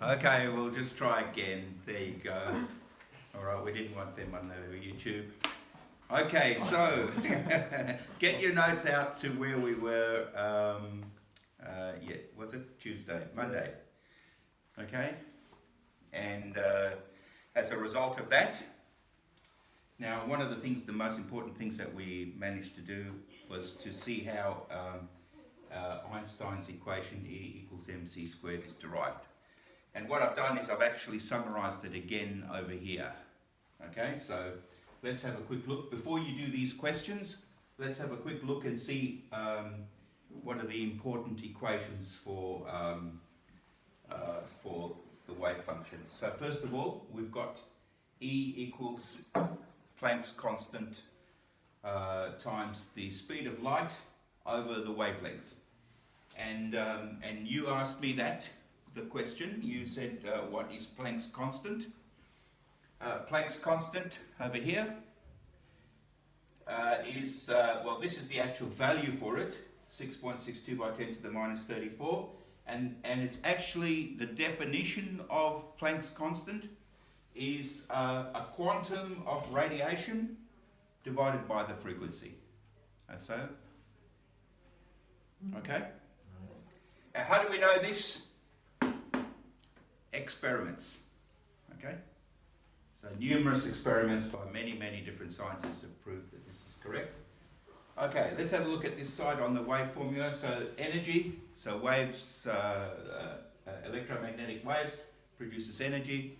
Okay, we'll just try again. There you go. All right, we didn't want them on the YouTube. Okay, so get your notes out to where we were. Yeah, was it Tuesday? Monday. Okay, and as a result of that, now one of the most important things that we managed to do was to see how Einstein's equation E equals mc squared is derived. And what I've done is I've actually summarized it again over here. Okay, so let's have a quick look. Before you do these questions, let's have a quick look and see what are the important equations for the wave function. So first of all, we've got E equals Planck's constant times the speed of light over the wavelength. And you asked me the question, you said what is Planck's constant? Planck's constant over here is, well, this is the actual value for it, 6.62 by 10 to the minus 34, and it's actually the definition of Planck's constant is a quantum of radiation divided by the frequency. So, okay? Now, how do we know this? Experiments. Okay? So numerous experiments by many different scientists have proved that this is correct. Okay, let's have a look at this side on the wave formula. So energy, so waves, electromagnetic waves produces energy,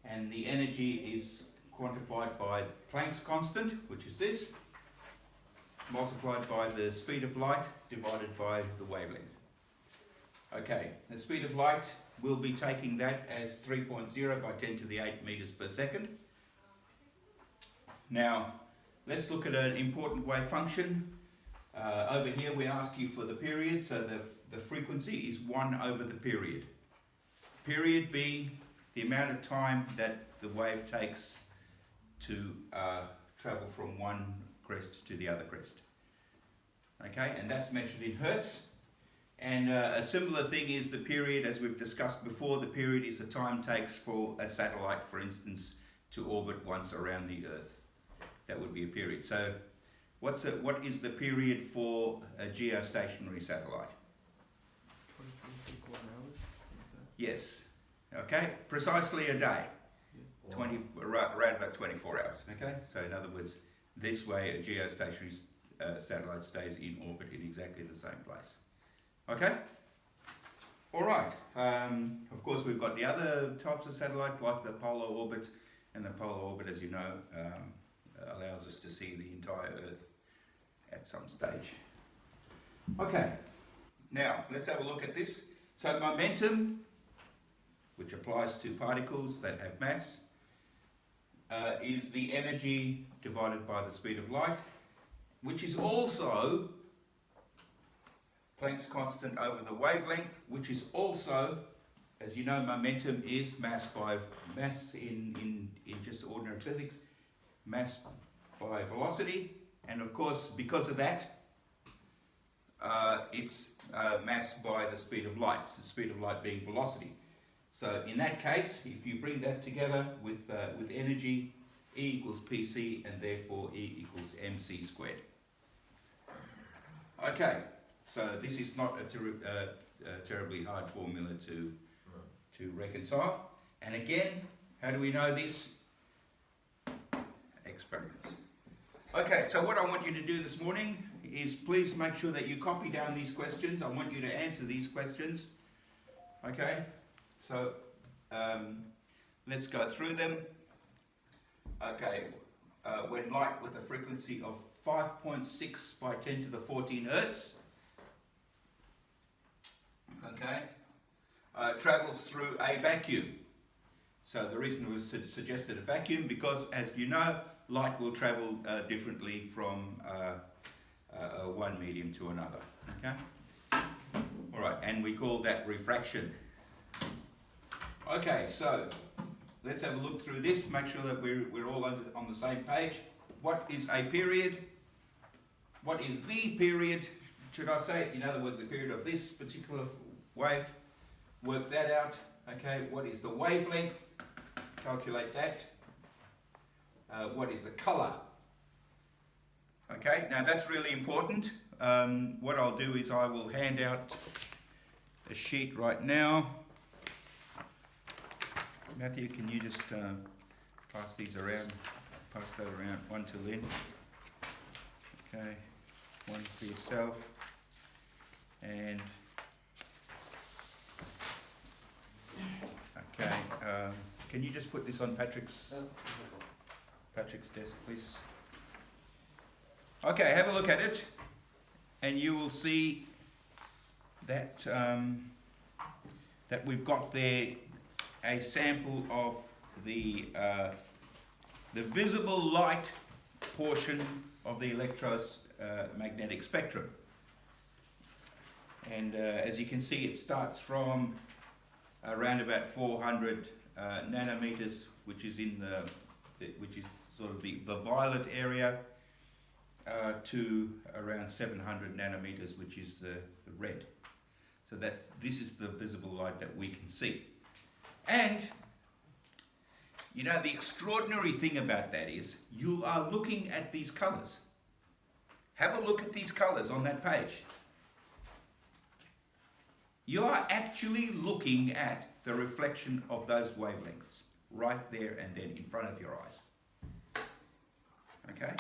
and the energy is quantified by Planck's constant, which is this, multiplied by the speed of light divided by the wavelength. Okay, the speed of light, we'll be taking that as 3.0 by 10 to the 8 meters per second. Now, let's look at an important wave function. Over here we ask you for the period, so the frequency is 1 over the period. Period being the amount of time that the wave takes to travel from one crest to the other crest. Okay, and that's measured in hertz. And a similar thing is the period, as we've discussed before, the period is the time takes for a satellite, for instance, to orbit once around the Earth. That would be a period. So what is the period for a geostationary satellite? 24 hours. Yes. Okay, precisely a day. Yeah. Around about 24 hours. Okay, so in other words, this way a geostationary satellite stays in orbit in exactly the same place. Okay? All right. Of course, we've got the other types of satellite, like the polar orbit, and the polar orbit, as you know, allows us to see the entire Earth at some stage. Okay. Now, let's have a look at this. So momentum, which applies to particles that have mass, is the energy divided by the speed of light, which is also Planck's constant over the wavelength, which is also, as you know, momentum is mass in just ordinary physics, mass by velocity, and of course, because of that, it's mass by the speed of light, the speed of light being velocity. So in that case, if you bring that together with energy, E equals PC, and therefore E equals mc squared. Okay. So this is not a terribly hard formula to reconcile. And again, how do we know this? Experiments. Okay, so what I want you to do this morning is please make sure that you copy down these questions. I want you to answer these questions. Okay, so let's go through them. Okay, when light with a frequency of 5.6 by 10 to the 14 hertz, okay, travels through a vacuum. So the reason we suggested a vacuum, because as you know, light will travel differently from one medium to another. Okay. All right, and we call that refraction. Okay, so let's have a look through this. Make sure that we're all on the same page. What is a period? What is the period? Should I say, in other words, the period of this particular wave? Work that out. Okay, what is the wavelength? Calculate that. What is the color? Okay, now that's really important. What I'll do is I will hand out a sheet right now. Matthew, can you just pass these around? Pass that around, one to Lynn. Okay, one for yourself. And okay, can you just put this on Patrick's desk, please? Okay, have a look at it, and you will see that that we've got there a sample of the visible light portion of the electromagnetic spectrum. And as you can see, it starts from around about 400 nanometers, which is sort of the violet area, to around 700 nanometers, which is the red. So this is the visible light that we can see. And you know, the extraordinary thing about that is you are looking at these colors. Have a look at these colors on that page. You are actually looking at the reflection of those wavelengths right there and then in front of your eyes. Okay?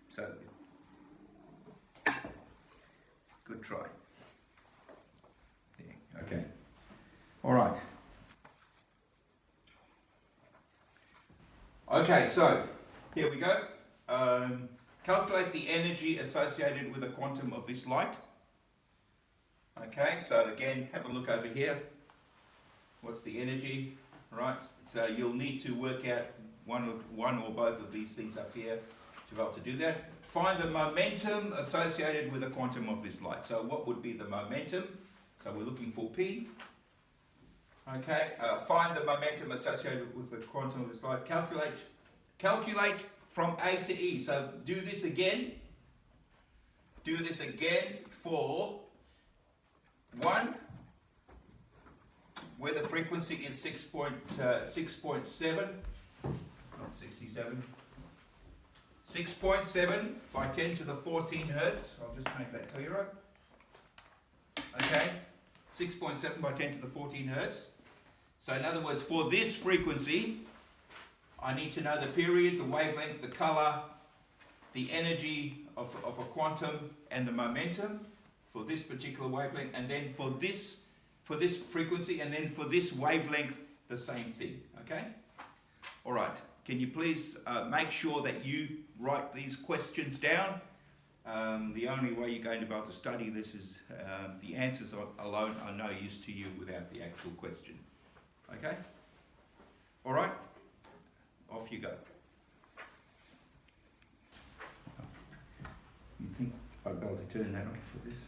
So, good try. There. Okay. All right. Okay, so here we go. Calculate the energy associated with the quantum of this light. Okay, so again, have a look over here. What's the energy? Right, so you'll need to work out one or both of these things up here to be able to do that. Find the momentum associated with the quantum of this light. So what would be the momentum? So we're looking for P. Okay, find the momentum associated with the quantum of this light. Calculate from A to E. So do this again. Do this again for 1, where the frequency is 6.7, not 67. 6.7 by 10 to the 14 hertz. I'll just make that clearer. Okay, 6.7 by 10 to the 14 hertz. So in other words, for this frequency, I need to know the period, the wavelength, the color, the energy of a quantum, and the momentum for this particular wavelength, and then for this frequency, and then for this wavelength, the same thing. Okay? All right. Can you please make sure that you write these questions down? The only way you're going to be able to study this is the answers alone are no use to you without the actual question. Okay? All right? Off you go. You think I'd be able to turn that on for this?